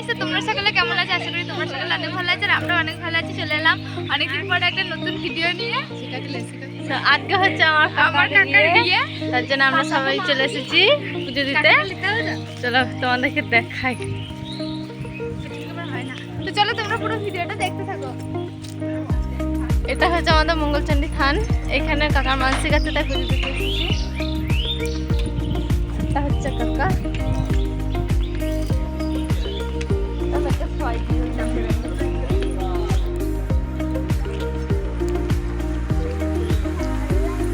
জানিস তোমরা সকলে কেমন আছে? আশা করি তোমরা সকলে অনেক ভালো আছে আর আমরা অনেক ভালো আছি। চলে এলাম অনেকদিন পরে একটা নতুন ভিডিও নিয়ে। আজকে হচ্ছে আমার কাকার বিয়ে, তার জন্য আমরা সবাই চলে এসেছি পুজো দিতে। চলো তোমাদেরকে দেখাই। তো চলো তোমরা পুরো ভিডিওটা দেখতে থাকো। এটা হচ্ছে আমাদের মঙ্গলচণ্ডী থান। এখানে কাকার মানসিক আছে, তাই পুজো দিতে এসেছি। এটা হচ্ছে কাকা। তাদেরকে সবাই দিয়ে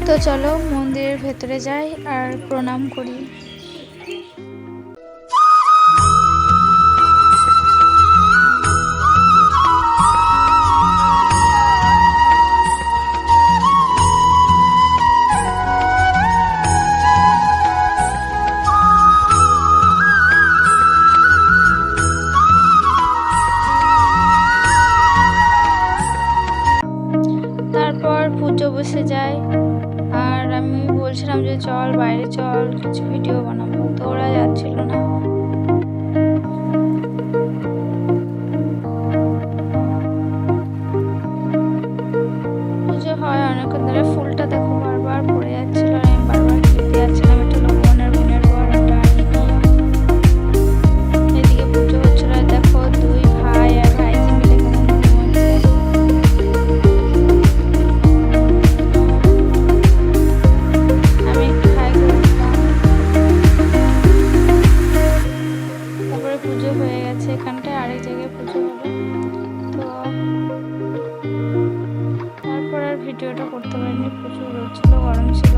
তো চলো মন্দিরের ভেতরে যাই আর প্রণাম করি। তারপর পুজো বসে যায় আর আমি বলছিলাম যে চল বাইরে চল, কিছু ভিডিও বানাবো, তো ওরা যাচ্ছিল না। পুজো হয় অনেকক্ষণ ধরে। ফুলটা দেখো বারবার পড়ে যাচ্ছিল, আমি বারবার খেতে যাচ্ছিলাম। এটা হলো বোনের ঘর, এটা এদিকে পুজো হচ্ছিল। দেখো দুই ভাই আর ভাইজি মিলে পুজো হয়ে গেছে। এখানটায় আরেক জায়গায় পুজো হবে। তো তারপর আর ভিডিওটা করতে পারিনি, প্রচুর রোদ ছিল, গরম ছিল।